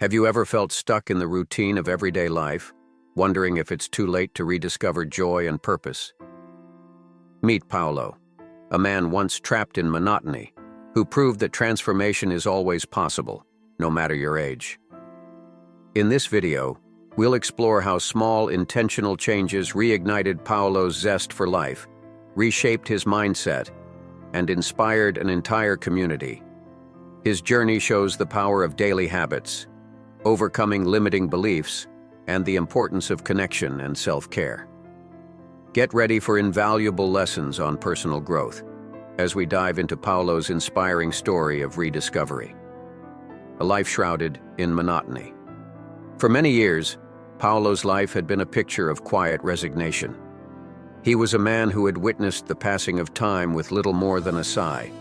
Have you ever felt stuck in the routine of everyday life, wondering if it's too late to rediscover joy and purpose? Meet Paulo, a man once trapped in monotony, who proved that transformation is always possible, no matter your age. In this video, we'll explore how small, intentional changes reignited Paulo's zest for life, reshaped his mindset, and inspired an entire community. His journey shows the power of daily habits, overcoming limiting beliefs, and the importance of connection and self-care. Get ready for invaluable lessons on personal growth as we dive into Paulo's inspiring story of rediscovery. A life shrouded in monotony. For many years, Paulo's life had been a picture of quiet resignation. He was a man who had witnessed the passing of time with little more than a sigh.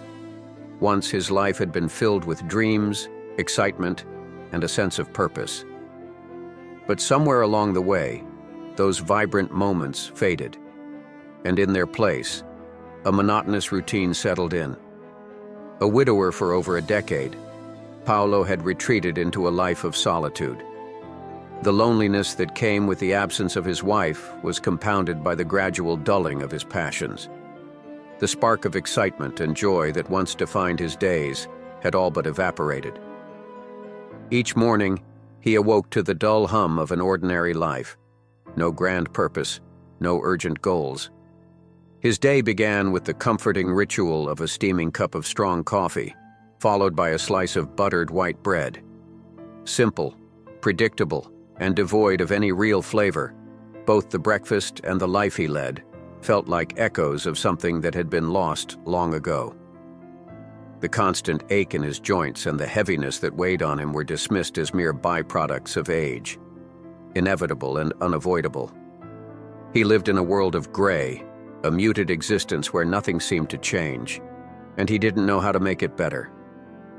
Once his life had been filled with dreams, excitement, and a sense of purpose. But somewhere along the way, those vibrant moments faded, and in their place, a monotonous routine settled in. A widower for over a decade, Paulo had retreated into a life of solitude. The loneliness that came with the absence of his wife was compounded by the gradual dulling of his passions. The spark of excitement and joy that once defined his days had all but evaporated. Each morning, he awoke to the dull hum of an ordinary life. No grand purpose, no urgent goals. His day began with the comforting ritual of a steaming cup of strong coffee, followed by a slice of buttered white bread. Simple, predictable, and devoid of any real flavor, both the breakfast and the life he led felt like echoes of something that had been lost long ago. The constant ache in his joints and the heaviness that weighed on him were dismissed as mere byproducts of age, inevitable and unavoidable. He lived in a world of gray, a muted existence where nothing seemed to change, and he didn't know how to make it better.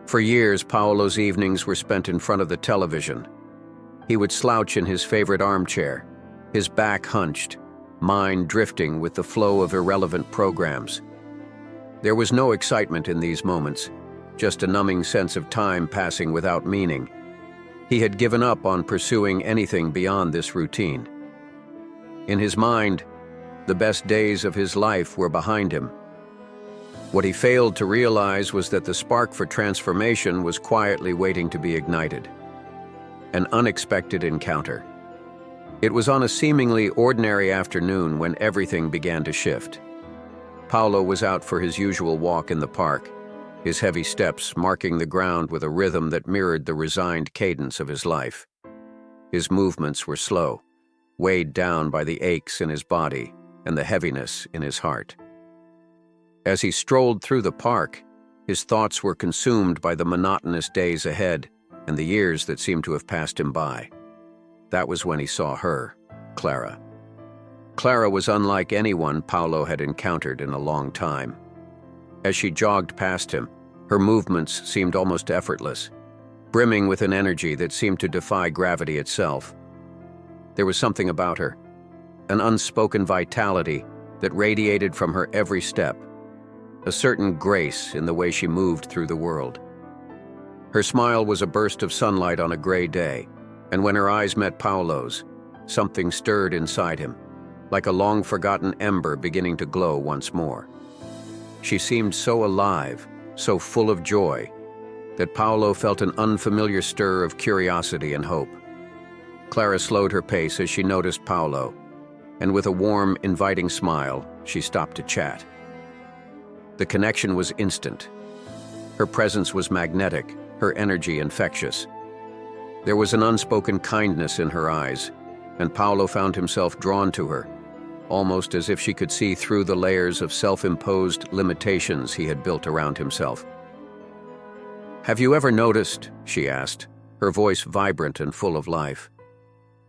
For years, Paulo's evenings were spent in front of the television. He would slouch in his favorite armchair, his back hunched, mind drifting with the flow of irrelevant programs. There was no excitement in these moments, just a numbing sense of time passing without meaning. He had given up on pursuing anything beyond this routine. In his mind, the best days of his life were behind him. What he failed to realize was that the spark for transformation was quietly waiting to be ignited. An unexpected encounter. It was on a seemingly ordinary afternoon when everything began to shift. Paulo was out for his usual walk in the park, his heavy steps marking the ground with a rhythm that mirrored the resigned cadence of his life. His movements were slow, weighed down by the aches in his body and the heaviness in his heart. As he strolled through the park, his thoughts were consumed by the monotonous days ahead and the years that seemed to have passed him by. That was when he saw her, Clara. Clara was unlike anyone Paulo had encountered in a long time. As she jogged past him, her movements seemed almost effortless, brimming with an energy that seemed to defy gravity itself. There was something about her, an unspoken vitality that radiated from her every step, a certain grace in the way she moved through the world. Her smile was a burst of sunlight on a gray day, and when her eyes met Paulo's, something stirred inside him, like a long-forgotten ember beginning to glow once more. She seemed so alive, so full of joy, that Paulo felt an unfamiliar stir of curiosity and hope. Clara slowed her pace as she noticed Paulo, and with a warm, inviting smile, she stopped to chat. The connection was instant. Her presence was magnetic, her energy infectious. There was an unspoken kindness in her eyes, and Paulo found himself drawn to her, almost as if she could see through the layers of self-imposed limitations he had built around himself. "Have you ever noticed," she asked, her voice vibrant and full of life,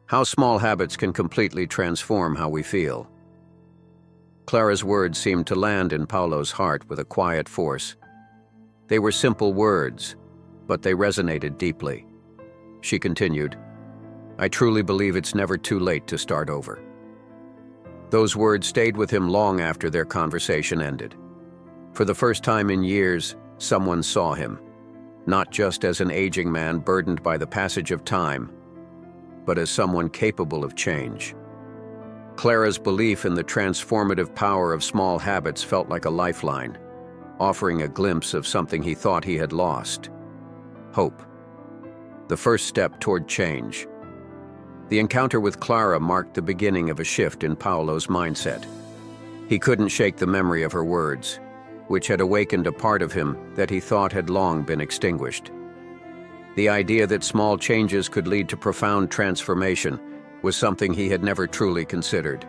"how small habits can completely transform how we feel?" Clara's words seemed to land in Paulo's heart with a quiet force. They were simple words, but they resonated deeply. She continued, "I truly believe it's never too late to start over." Those words stayed with him long after their conversation ended. For the first time in years, someone saw him. not just as an aging man burdened by the passage of time, but as someone capable of change. Clara's belief in the transformative power of small habits felt like a lifeline, offering a glimpse of something he thought he had lost: hope. The first step toward change. The encounter with Clara marked the beginning of a shift in Paulo's mindset. He couldn't shake the memory of her words, which had awakened a part of him that he thought had long been extinguished. The idea that small changes could lead to profound transformation was something he had never truly considered.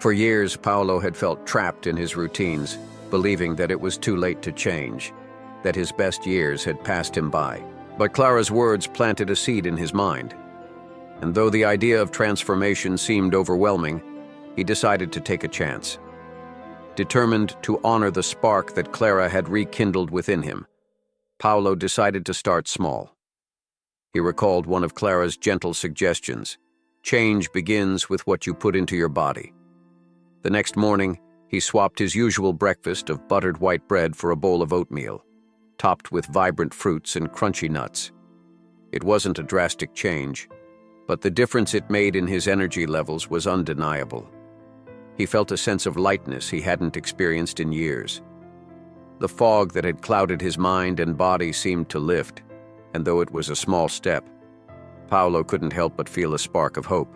For years, Paulo had felt trapped in his routines, believing that it was too late to change, that his best years had passed him by. But Clara's words planted a seed in his mind. And though the idea of transformation seemed overwhelming, he decided to take a chance. Determined to honor the spark that Clara had rekindled within him, Paulo decided to start small. He recalled one of Clara's gentle suggestions: change begins with what you put into your body. The next morning, he swapped his usual breakfast of buttered white bread for a bowl of oatmeal, topped with vibrant fruits and crunchy nuts. It wasn't a drastic change, but the difference it made in his energy levels was undeniable. He felt a sense of lightness he hadn't experienced in years. The fog that had clouded his mind and body seemed to lift, and though it was a small step, Paulo couldn't help but feel a spark of hope.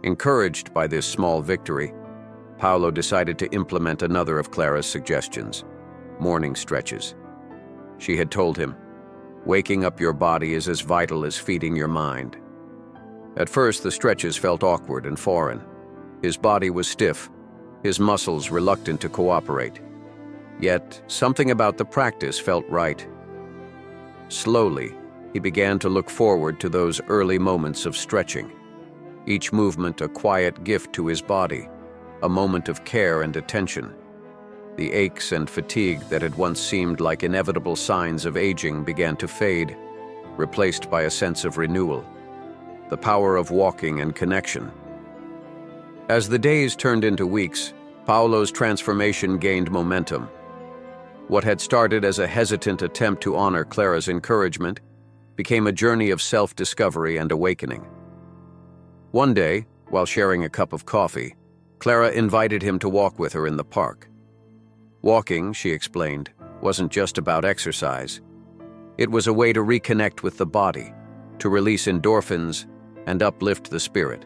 Encouraged by this small victory, Paulo decided to implement another of Clara's suggestions: morning stretches. She had told him, "Waking up your body is as vital as feeding your mind." At first, the stretches felt awkward and foreign. His body was stiff, his muscles reluctant to cooperate. Yet, something about the practice felt right. Slowly, he began to look forward to those early moments of stretching, each movement a quiet gift to his body, a moment of care and attention. The aches and fatigue that had once seemed like inevitable signs of aging began to fade, replaced by a sense of renewal, the power of walking and connection. As the days turned into weeks, Paulo's transformation gained momentum. What had started as a hesitant attempt to honor Clara's encouragement became a journey of self-discovery and awakening. One day, while sharing a cup of coffee, Clara invited him to walk with her in the park. Walking, she explained, wasn't just about exercise. It was a way to reconnect with the body, to release endorphins, and uplift the spirit.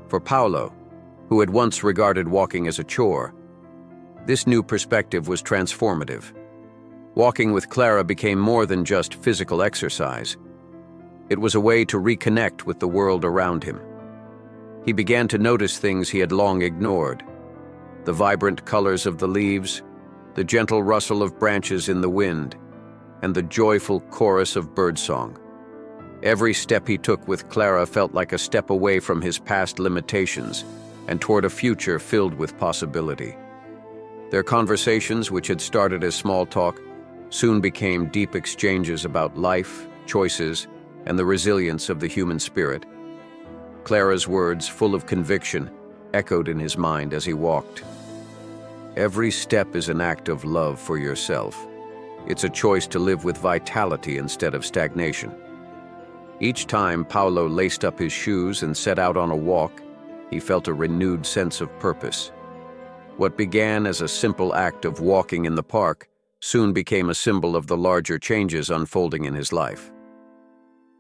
For Paulo, who had once regarded walking as a chore, this new perspective was transformative. Walking with Clara became more than just physical exercise. It was a way to reconnect with the world around him. He began to notice things he had long ignored: the vibrant colors of the leaves, the gentle rustle of branches in the wind, and the joyful chorus of birdsong. Every step he took with Clara felt like a step away from his past limitations and toward a future filled with possibility. Their conversations, which had started as small talk, soon became deep exchanges about life, choices, and the resilience of the human spirit. Clara's words, full of conviction, echoed in his mind as he walked. Every step is an act of love for yourself. It's a choice to live with vitality instead of stagnation. Each time Paulo laced up his shoes and set out on a walk, he felt a renewed sense of purpose. What began as a simple act of walking in the park soon became a symbol of the larger changes unfolding in his life.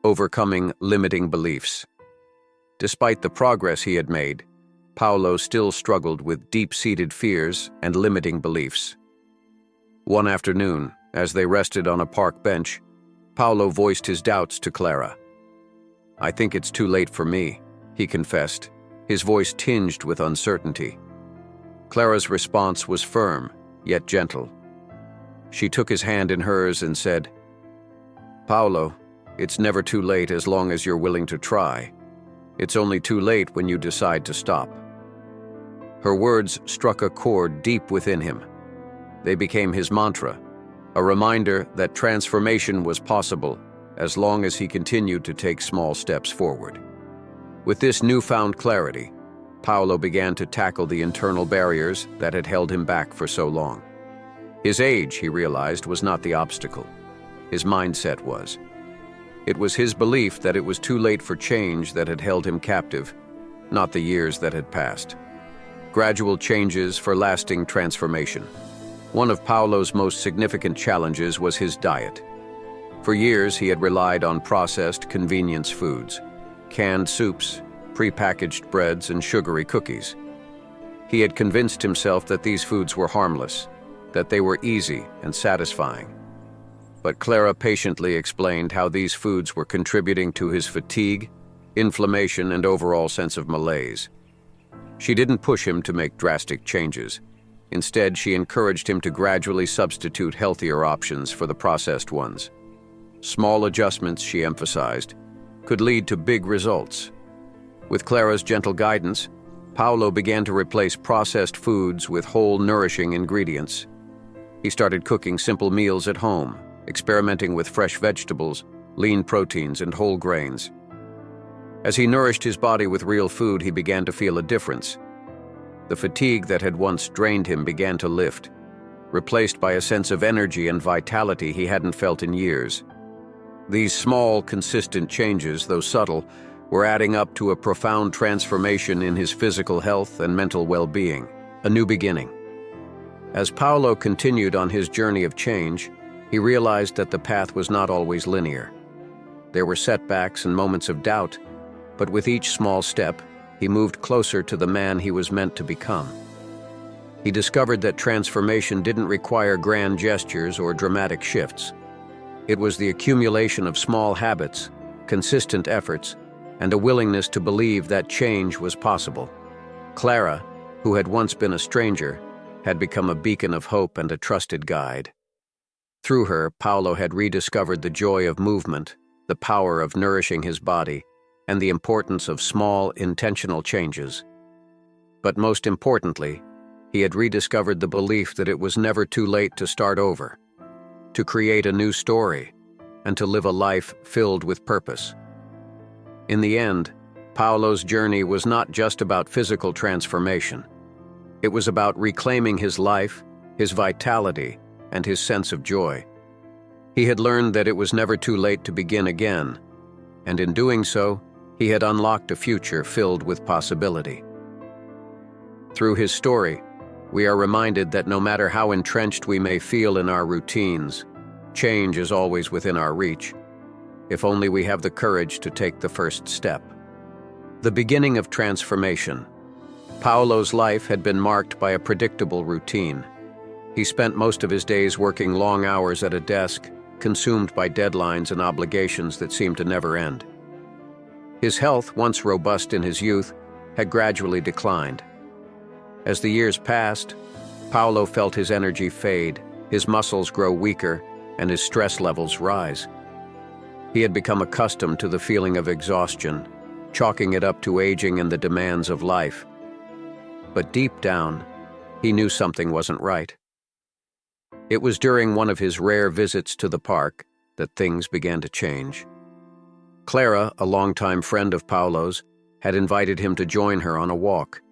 Overcoming limiting beliefs. Despite the progress he had made, Paulo still struggled with deep-seated fears and limiting beliefs. One afternoon, as they rested on a park bench, Paulo voiced his doubts to Clara. "I think it's too late for me," he confessed, his voice tinged with uncertainty. Clara's response was firm, yet gentle. She took his hand in hers and said, "Paulo, it's never too late as long as you're willing to try. It's only too late when you decide to stop." Her words struck a chord deep within him. They became his mantra, a reminder that transformation was possible as long as he continued to take small steps forward. With this newfound clarity, Paulo began to tackle the internal barriers that had held him back for so long. His age, he realized, was not the obstacle. his mindset was. It was his belief that it was too late for change that had held him captive, not the years that had passed. Gradual changes for lasting transformation. One of Paulo's most significant challenges was his diet. For years, he had relied on processed convenience foods, canned soups, prepackaged breads, and sugary cookies. He had convinced himself that these foods were harmless, that they were easy and satisfying. But Clara patiently explained how these foods were contributing to his fatigue, inflammation, and overall sense of malaise. She didn't push him to make drastic changes. Instead, she encouraged him to gradually substitute healthier options for the processed ones. Small adjustments, she emphasized, could lead to big results. With Clara's gentle guidance, Paulo began to replace processed foods with whole, nourishing ingredients. He started cooking simple meals at home, experimenting with fresh vegetables, lean proteins, and whole grains. As he nourished his body with real food, he began to feel a difference. The fatigue that had once drained him began to lift, replaced by a sense of energy and vitality he hadn't felt in years. These small, consistent changes, though subtle, were adding up to a profound transformation in his physical health and mental well-being, a new beginning. As Paulo continued on his journey of change, he realized that the path was not always linear. There were setbacks and moments of doubt, but with each small step, he moved closer to the man he was meant to become. He discovered that transformation didn't require grand gestures or dramatic shifts. It was the accumulation of small habits, consistent efforts, and a willingness to believe that change was possible. Clara, who had once been a stranger, had become a beacon of hope and a trusted guide. Through her, Paulo had rediscovered the joy of movement, the power of nourishing his body, and the importance of small, intentional changes. But most importantly, he had rediscovered the belief that it was never too late to start over, to create a new story, and to live a life filled with purpose. In the end, Paulo's journey was not just about physical transformation. It was about reclaiming his life, his vitality, and his sense of joy. He had learned that it was never too late to begin again, and in doing so, he had unlocked a future filled with possibility. Through his story, we are reminded that no matter how entrenched we may feel in our routines, change is always within our reach, if only we have the courage to take the first step. The beginning of transformation. Paulo's life had been marked by a predictable routine. He spent most of his days working long hours at a desk, consumed by deadlines and obligations that seemed to never end. His health, once robust in his youth, had gradually declined. As the years passed, Paulo felt his energy fade, his muscles grow weaker, and his stress levels rise. He had become accustomed to the feeling of exhaustion, chalking it up to aging and the demands of life. But deep down, he knew something wasn't right. It was during one of his rare visits to the park that things began to change. Clara, a longtime friend of Paulo's, had invited him to join her on a walk.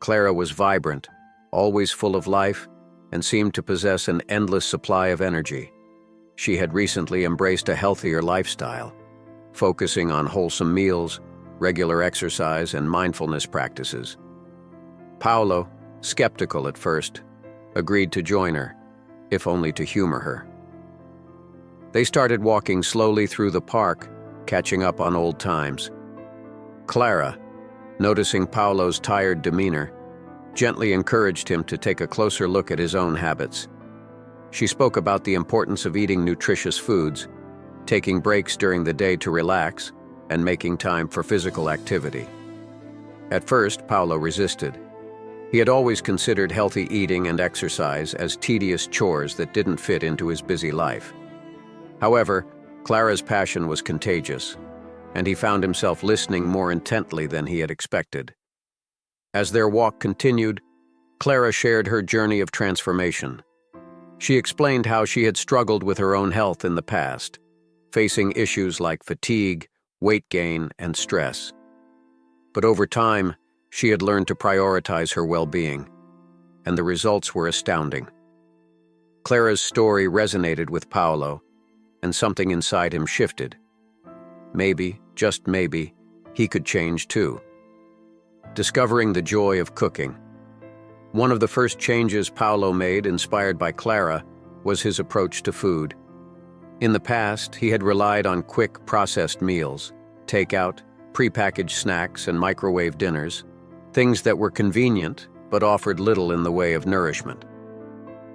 Clara was vibrant, always full of life, and seemed to possess an endless supply of energy. She had recently embraced a healthier lifestyle, focusing on wholesome meals, regular exercise, and mindfulness practices. Paulo, skeptical at first, agreed to join her, if only to humor her. They started walking slowly through the park, catching up on old times. Clara, noticing Paulo's tired demeanor, gently encouraged him to take a closer look at his own habits. She spoke about the importance of eating nutritious foods, taking breaks during the day to relax, and making time for physical activity. At first, Paulo resisted. He had always considered healthy eating and exercise as tedious chores that didn't fit into his busy life. However, Clara's passion was contagious, and he found himself listening more intently than he had expected. As their walk continued, Clara shared her journey of transformation. She explained how she had struggled with her own health in the past, facing issues like fatigue, weight gain, and stress. But over time, she had learned to prioritize her well-being, and the results were astounding. Clara's story resonated with Paulo, and something inside him shifted. Maybe, just maybe, he could change too. Discovering the joy of cooking. One of the first changes Paulo made, inspired by Clara, was his approach to food. In the past, he had relied on quick, processed meals, takeout, prepackaged snacks, and microwave dinners, things that were convenient but offered little in the way of nourishment.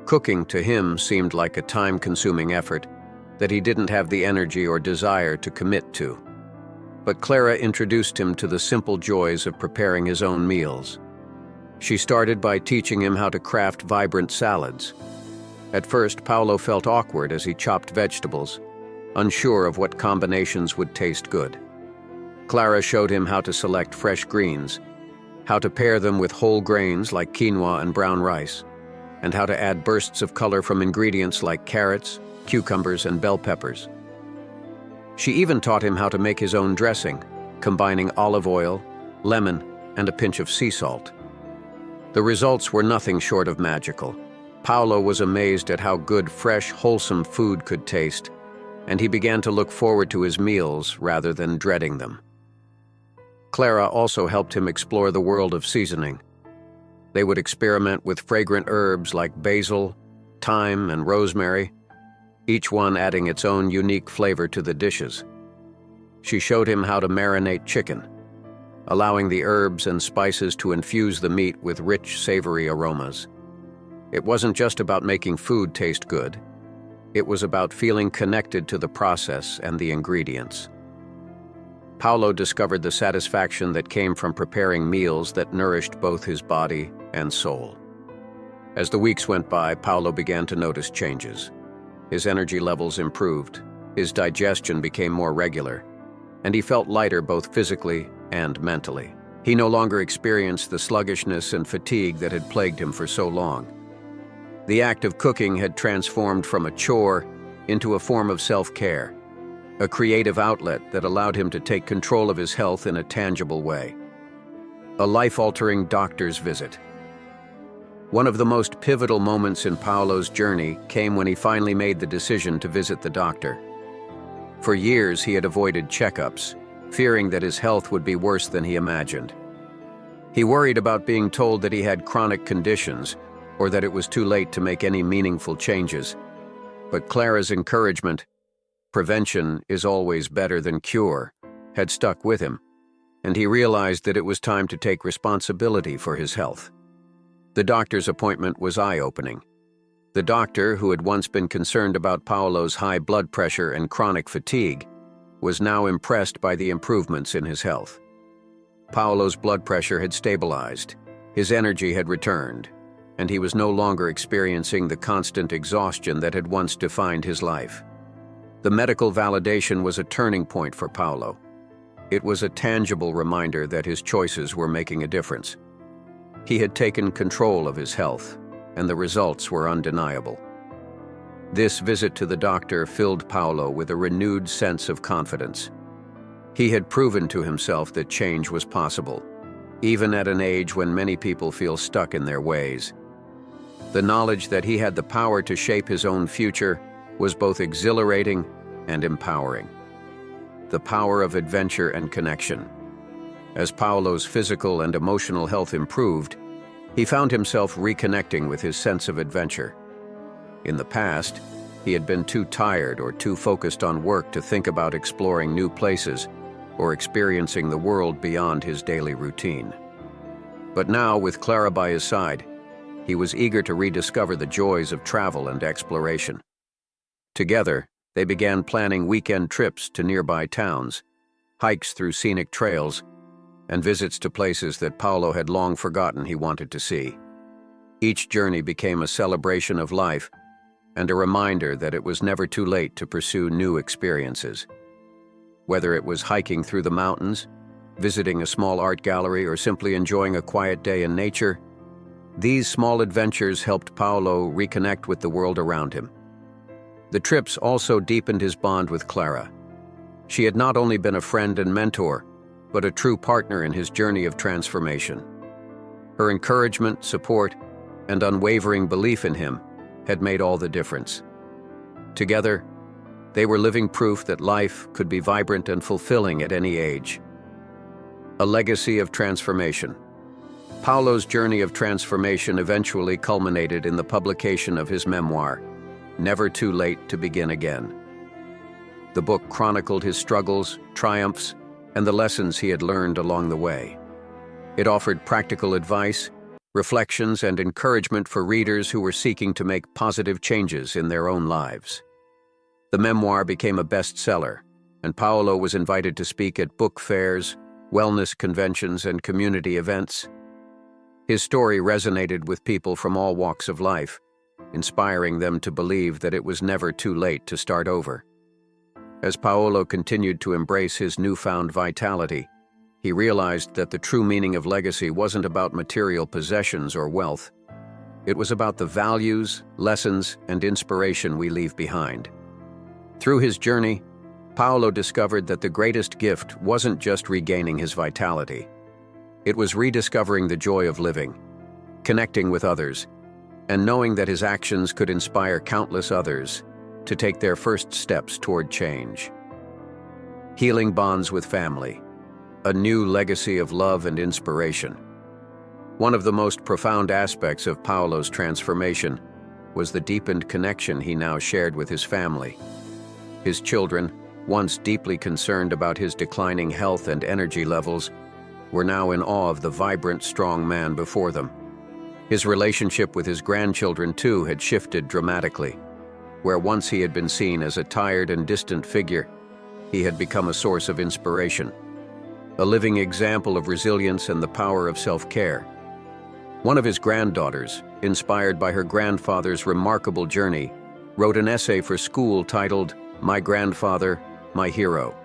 Cooking to him seemed like a time-consuming effort that he didn't have the energy or desire to commit to. But Clara introduced him to the simple joys of preparing his own meals. She started by teaching him how to craft vibrant salads. At first, Paulo felt awkward as he chopped vegetables, unsure of what combinations would taste good. Clara showed him how to select fresh greens, how to pair them with whole grains like quinoa and brown rice, and how to add bursts of color from ingredients like carrots, cucumbers, and bell peppers. She even taught him how to make his own dressing, combining olive oil, lemon, and a pinch of sea salt. The results were nothing short of magical. Paulo was amazed at how good, fresh, wholesome food could taste, and he began to look forward to his meals rather than dreading them. Clara also helped him explore the world of seasoning. They would experiment with fragrant herbs like basil, thyme, and rosemary, each one adding its own unique flavor to the dishes. She showed him how to marinate chicken, allowing the herbs and spices to infuse the meat with rich, savory aromas. It wasn't just about making food taste good. It was about feeling connected to the process and the ingredients. Paulo discovered the satisfaction that came from preparing meals that nourished both his body and soul. As the weeks went by, Paulo began to notice changes. His energy levels improved, his digestion became more regular, and he felt lighter both physically and mentally. He no longer experienced the sluggishness and fatigue that had plagued him for so long. The act of cooking had transformed from a chore into a form of self-care, a creative outlet that allowed him to take control of his health in a tangible way. A life-altering doctor's visit. One of the most pivotal moments in Paulo's journey came when he finally made the decision to visit the doctor. For years, he had avoided checkups, fearing that his health would be worse than he imagined. He worried about being told that he had chronic conditions or that it was too late to make any meaningful changes. But Clara's encouragement, "Prevention is always better than cure," had stuck with him, and he realized that it was time to take responsibility for his health. The doctor's appointment was eye-opening. The doctor, who had once been concerned about Paulo's high blood pressure and chronic fatigue, was now impressed by the improvements in his health. Paulo's blood pressure had stabilized, his energy had returned, and he was no longer experiencing the constant exhaustion that had once defined his life. The medical validation was a turning point for Paulo. It was a tangible reminder that his choices were making a difference. He had taken control of his health, and the results were undeniable. This visit to the doctor filled Paulo with a renewed sense of confidence. He had proven to himself that change was possible, even at an age when many people feel stuck in their ways. The knowledge that he had the power to shape his own future was both exhilarating and empowering. The power of adventure and connection. As Paulo's physical and emotional health improved, he found himself reconnecting with his sense of adventure. In the past, he had been too tired or too focused on work to think about exploring new places or experiencing the world beyond his daily routine. But now, with Clara by his side, he was eager to rediscover the joys of travel and exploration. Together, they began planning weekend trips to nearby towns, hikes through scenic trails, and visits to places that Paulo had long forgotten he wanted to see. Each journey became a celebration of life and a reminder that it was never too late to pursue new experiences. Whether it was hiking through the mountains, visiting a small art gallery, or simply enjoying a quiet day in nature, these small adventures helped Paulo reconnect with the world around him. The trips also deepened his bond with Clara. She had not only been a friend and mentor, but a true partner in his journey of transformation. Her encouragement, support, and unwavering belief in him had made all the difference. Together, They were living proof that life could be vibrant and fulfilling at any age. A legacy of transformation. Paulo's journey of transformation eventually culminated in the publication of his memoir, Never Too Late to Begin Again. The book chronicled his struggles, triumphs, and the lessons he had learned along the way. It offered practical advice, reflections, and encouragement for readers who were seeking to make positive changes in their own lives. The memoir became a bestseller, and Paulo was invited to speak at book fairs, wellness conventions, and community events. His story resonated with people from all walks of life, inspiring them to believe that it was never too late to start over. As Paulo continued to embrace his newfound vitality, he realized that the true meaning of legacy wasn't about material possessions or wealth. It was about the values, lessons, and inspiration we leave behind. Through his journey, Paulo discovered that the greatest gift wasn't just regaining his vitality. It was rediscovering the joy of living, connecting with others, and knowing that his actions could inspire countless others to take their first steps toward change. Healing bonds with family, a new legacy of love and inspiration. One of the most profound aspects of Paulo's transformation was the deepened connection he now shared with his family. His children, once deeply concerned about his declining health and energy levels, were now in awe of the vibrant, strong man before them. His relationship with his grandchildren, too, had shifted dramatically. Where once he had been seen as a tired and distant figure, he had become a source of inspiration, a living example of resilience and the power of self-care. One of his granddaughters, inspired by her grandfather's remarkable journey, wrote an essay for school titled, "My Grandfather, My Hero."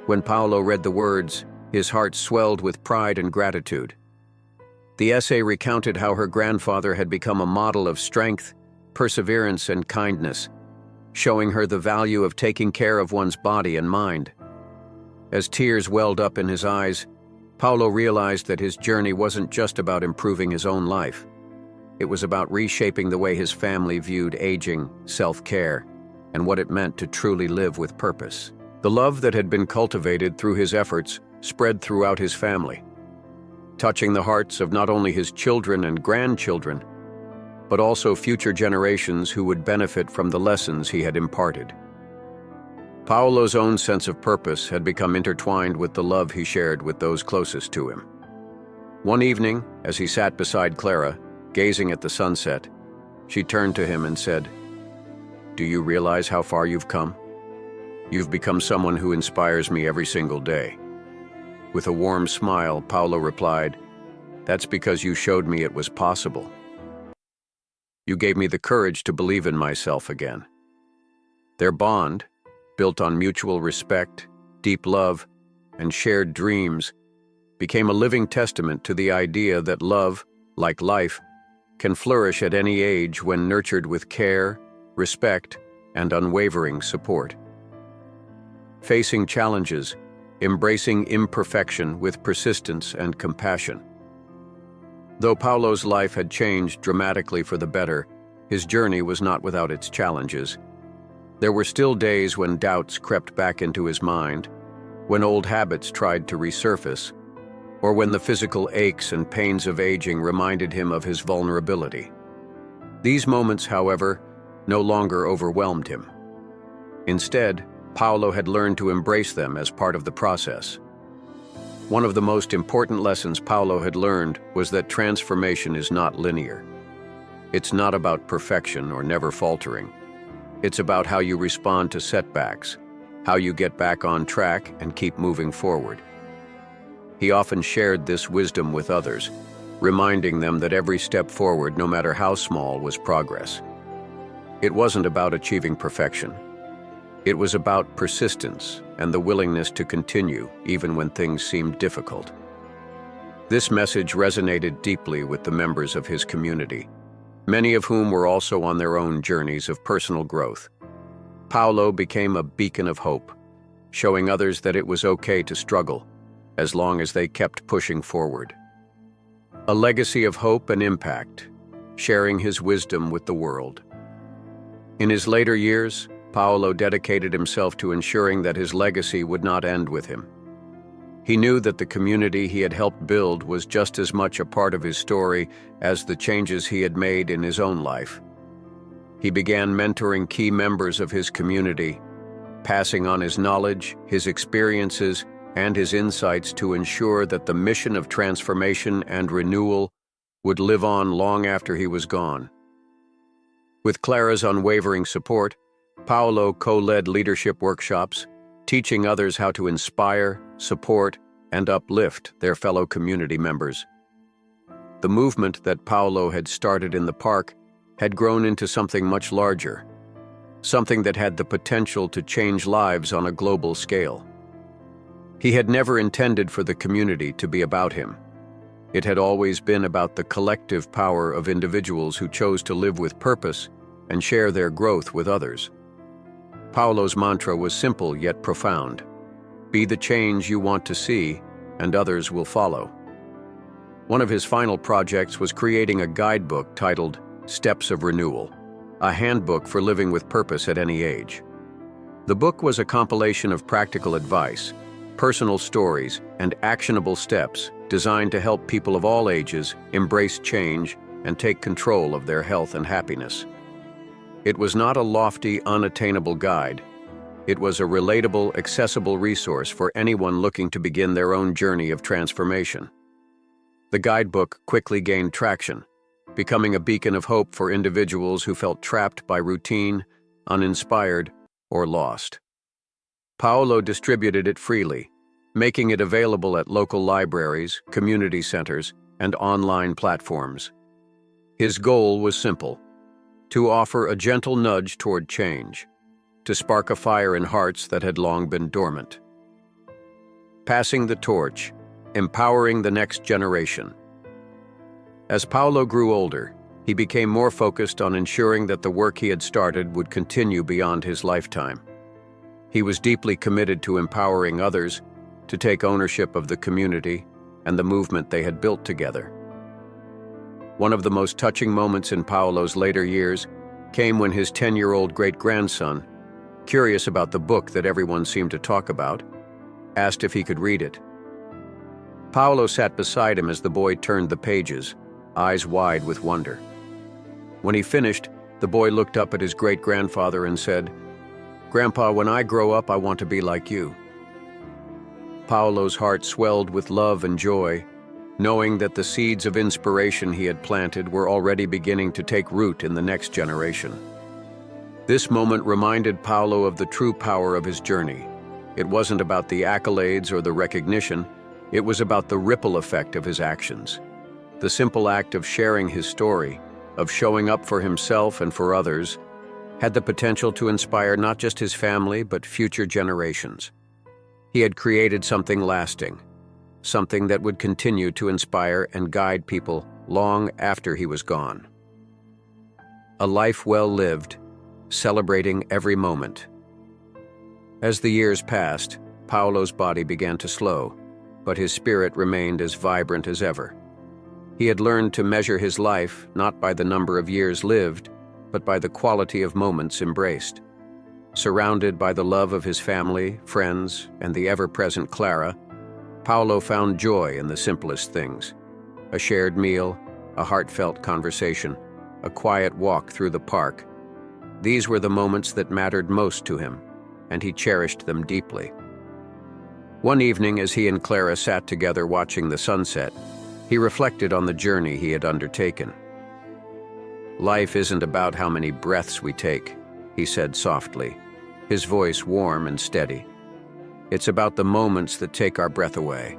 When Paulo read the words, his heart swelled with pride and gratitude. The essay recounted how her grandfather had become a model of strength, perseverance, and kindness, showing her the value of taking care of one's body and mind. As tears welled up in his eyes, Paulo realized that his journey wasn't just about improving his own life. It was about reshaping the way his family viewed aging, self-care, and what it meant to truly live with purpose. The love that had been cultivated through his efforts spread throughout his family, touching the hearts of not only his children and grandchildren, but also future generations who would benefit from the lessons he had imparted. Paulo's own sense of purpose had become intertwined with the love he shared with those closest to him. One evening, as he sat beside Clara, gazing at the sunset, she turned to him and said, "Do you realize how far you've come? You've become someone who inspires me every single day." With a warm smile, Paulo replied, "That's because you showed me it was possible. You gave me the courage to believe in myself again." Their bond, built on mutual respect, deep love, and shared dreams, became a living testament to the idea that love, like life, can flourish at any age when nurtured with care, respect, and unwavering support. Facing challenges, embracing imperfection with persistence and compassion. Though Paulo's life had changed dramatically for the better, his journey was not without its challenges. There were still days when doubts crept back into his mind, when old habits tried to resurface, or when the physical aches and pains of aging reminded him of his vulnerability. These moments, however, no longer overwhelmed him. Instead, Paulo had learned to embrace them as part of the process. One of the most important lessons Paulo had learned was that transformation is not linear. It's not about perfection or never faltering. It's about how you respond to setbacks, how you get back on track and keep moving forward. He often shared this wisdom with others, reminding them that every step forward, no matter how small, was progress. It wasn't about achieving perfection. It was about persistence and the willingness to continue even when things seemed difficult. This message resonated deeply with the members of his community, many of whom were also on their own journeys of personal growth. Paulo became a beacon of hope, showing others that it was okay to struggle, as long as they kept pushing forward. A legacy of hope and impact, sharing his wisdom with the world. In his later years, Paolo dedicated himself to ensuring that his legacy would not end with him. He knew that the community he had helped build was just as much a part of his story as the changes he had made in his own life. He began mentoring key members of his community, passing on his knowledge, his experiences, and his insights to ensure that the mission of transformation and renewal would live on long after he was gone. With Clara's unwavering support, Paolo co-led leadership workshops, teaching others how to inspire, support, and uplift their fellow community members. The movement that Paolo had started in the park had grown into something much larger, something that had the potential to change lives on a global scale. He had never intended for the community to be about him. It had always been about the collective power of individuals who chose to live with purpose and share their growth with others. Paolo's mantra was simple yet profound. Be the change you want to see, and others will follow. One of his final projects was creating a guidebook titled Steps of Renewal, a handbook for living with purpose at any age. The book was a compilation of practical advice, personal stories, and actionable steps designed to help people of all ages embrace change and take control of their health and happiness. It was not a lofty, unattainable guide. It was a relatable, accessible resource for anyone looking to begin their own journey of transformation. The guidebook quickly gained traction, becoming a beacon of hope for individuals who felt trapped by routine, uninspired, or lost. Paolo distributed it freely, making it available at local libraries, community centers, and online platforms. His goal was simple: to offer a gentle nudge toward change, to spark a fire in hearts that had long been dormant. Passing the torch, empowering the next generation. As Paolo grew older, he became more focused on ensuring that the work he had started would continue beyond his lifetime. He was deeply committed to empowering others to take ownership of the community and the movement they had built together. One of the most touching moments in Paolo's later years came when his 10-year-old great-grandson, curious about the book that everyone seemed to talk about, asked if he could read it. Paolo sat beside him as the boy turned the pages, eyes wide with wonder. When he finished, the boy looked up at his great-grandfather and said, "Grandpa, when I grow up, I want to be like you." Paolo's heart swelled with love and joy, knowing that the seeds of inspiration he had planted were already beginning to take root in the next generation. This moment reminded Paolo of the true power of his journey. It wasn't about the accolades or the recognition, it was about the ripple effect of his actions. The simple act of sharing his story, of showing up for himself and for others, had the potential to inspire not just his family but future generations. He had created something lasting, something that would continue to inspire and guide people long after he was gone. A life well lived, celebrating every moment. As the years passed, Paolo's body began to slow, but his spirit remained as vibrant as ever. He had learned to measure his life not by the number of years lived, but by the quality of moments embraced. Surrounded by the love of his family, friends, and the ever-present Clara, Paolo found joy in the simplest things: a shared meal, a heartfelt conversation, a quiet walk through the park. These were the moments that mattered most to him, and he cherished them deeply. One evening, as he and Clara sat together watching the sunset, he reflected on the journey he had undertaken. "Life isn't about how many breaths we take," he said softly, his voice warm and steady. "It's about the moments that take our breath away,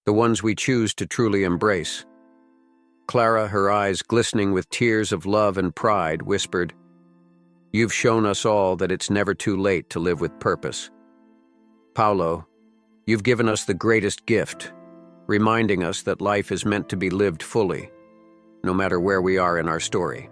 the ones we choose to truly embrace." Clara, her eyes glistening with tears of love and pride, whispered, "You've shown us all that it's never too late to live with purpose. Paolo, you've given us the greatest gift, reminding us that life is meant to be lived fully, no matter where we are in our story."